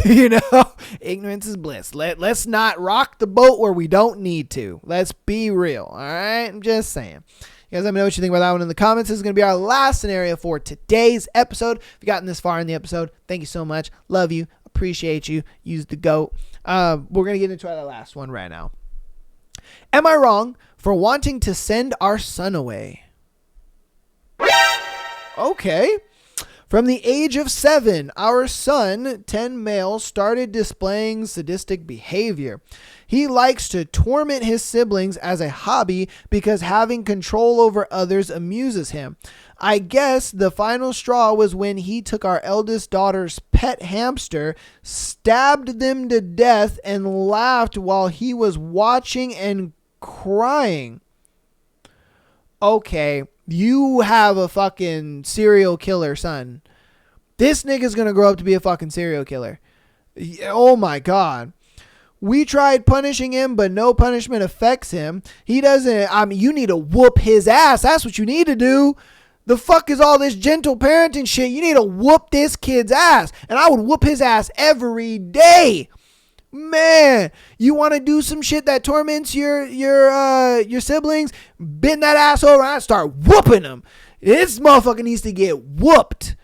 You know, ignorance is bliss. Let's not rock the boat where we don't need to. Let's be real. All right, I'm just saying. You guys let me know what you think about that one in the comments. This is going to be our last scenario for today's episode. If you've gotten this far in the episode, thank you so much. Love you. Appreciate you. Use the GOAT. We're going to get into our last one right now. Am I wrong for wanting to send our son away? Okay. From the age of 7, our son, 10 male, started displaying sadistic behavior. He likes to torment his siblings as a hobby because having control over others amuses him. I guess the final straw was when he took our eldest daughter's pet hamster, stabbed them to death, and laughed while he was watching and crying. Okay, you have a fucking serial killer son. This nigga's gonna grow up to be a fucking serial killer. Oh my God. We tried punishing him, but no punishment affects him. He doesn't, you need to whoop his ass. That's what you need to do. The fuck is all this gentle parenting shit? You need to whoop this kid's ass. And I would whoop his ass every day. Man, you want to do some shit that torments your siblings? Bend that ass over and start whooping them. This motherfucker needs to get whooped.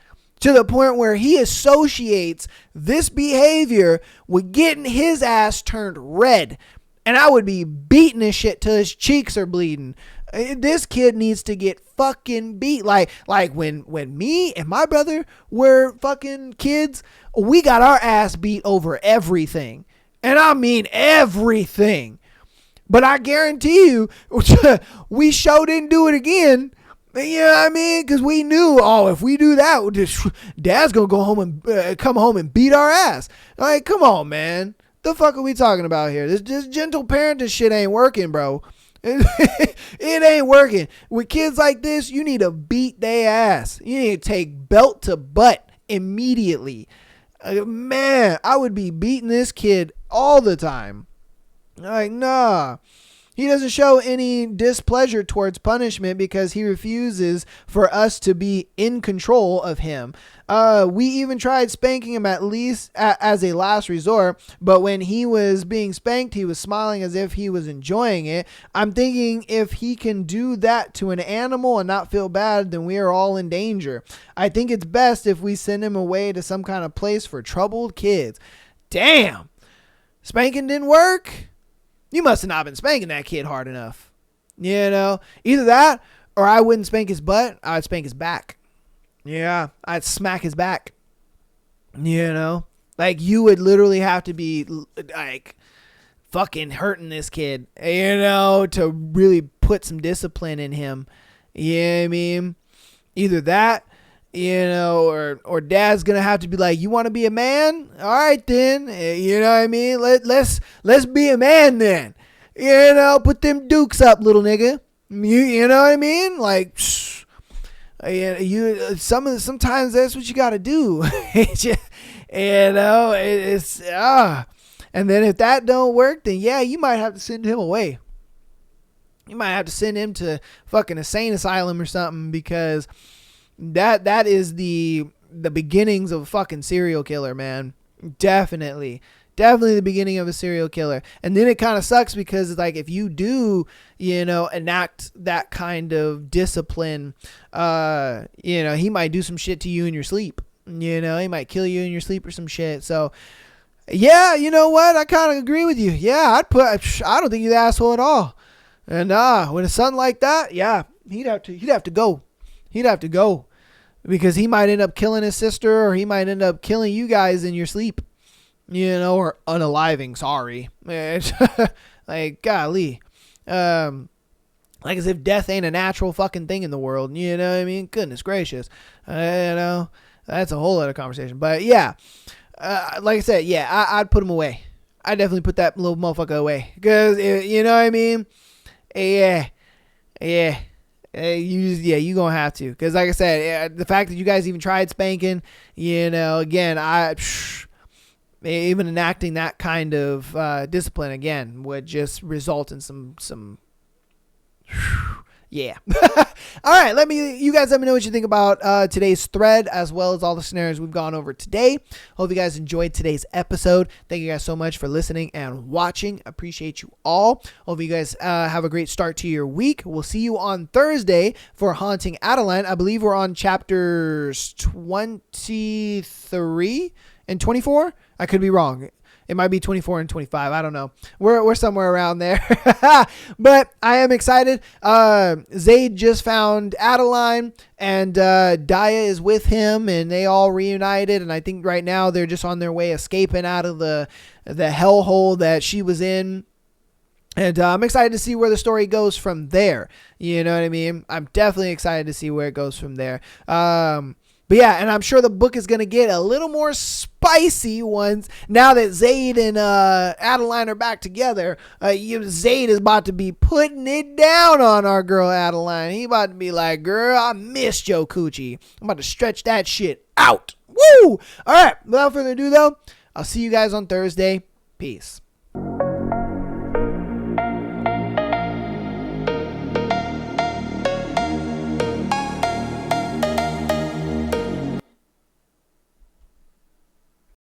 To the point where he associates this behavior with getting his ass turned red. And I would be beating this shit till his cheeks are bleeding. This kid needs to get fucking beat. Like when me and my brother were fucking kids, we got our ass beat over everything. And I mean everything. But I guarantee you, we sure didn't do it again. You know what I mean? Because we knew, if we do that, Dad's going to go home and come home and beat our ass. Like, come on, man. The fuck are we talking about here? This gentle parenting shit ain't working, bro. It ain't working. With kids like this, you need to beat their ass. You need to take belt to butt immediately. Man, I would be beating this kid all the time. Like, nah. He doesn't show any displeasure towards punishment because he refuses for us to be in control of him. We even tried spanking him at least as a last resort, but when he was being spanked, he was smiling as if he was enjoying it. I'm thinking if he can do that to an animal and not feel bad, then we are all in danger. I think it's best if we send him away to some kind of place for troubled kids. Damn. Spanking didn't work? You must have not been spanking that kid hard enough. You know, either that or I wouldn't spank his butt. I'd spank his back. Yeah, I'd smack his back. You know, like you would literally have to be like fucking hurting this kid, you know, to really put some discipline in him. You know what I mean? Either that, you know, or dad's gonna have to be like, you want to be a man? All right then, you know what I mean? Let's be a man then. You know, put them dukes up, little nigga. You know what I mean? Like, sometimes that's what you gotta do. You know, it's and then if that don't work, then yeah, you might have to send him away. You might have to send him to fucking insane asylum or something, because that is the beginnings of a fucking serial killer, man. Definitely the beginning of a serial killer. And then it kind of sucks because it's like, if you do, you know, enact that kind of discipline, you know, he might do some shit to you in your sleep. You know, he might kill you in your sleep or some shit. So yeah, you know what? I kind of agree with you. Yeah, I don't think you're the asshole at all. And with a son like that, yeah, he'd have to go. He'd have to go, because he might end up killing his sister, or he might end up killing you guys in your sleep, you know, or unaliving. Sorry. Like, golly. Like as if death ain't a natural fucking thing in the world. You know what I mean? Goodness gracious. You know, that's a whole other conversation. But yeah, like I said, yeah, I'd put him away. I'd definitely put that little motherfucker away, because you know what I mean? Yeah. You gonna have to, because like I said, the fact that you guys even tried spanking, you know, again, even enacting that kind of discipline again would just result in some yeah. All right, you guys let me know what you think about today's thread, as well as all the scenarios we've gone over today. Hope you guys enjoyed today's episode. Thank you guys so much for listening and watching. Appreciate you all. Hope you guys have a great start to your week. We'll see you on Thursday for Haunting Adeline. I believe we're on chapters 23 and 24. I could be wrong. It might be 24 and 25. I don't know. We're somewhere around there. But I am excited. Zaid just found Adeline, and Daya is with him, and they all reunited. And I think right now they're just on their way escaping out of the hellhole that she was in. And I'm excited to see where the story goes from there. You know what I mean? I'm definitely excited to see where it goes from there. But yeah, and I'm sure the book is going to get a little more spicy once, now that Zaid and Adeline are back together. Zaid is about to be putting it down on our girl Adeline. He about to be like, girl, I missed your coochie. I'm about to stretch that shit out. Woo! All right, without further ado though, I'll see you guys on Thursday. Peace.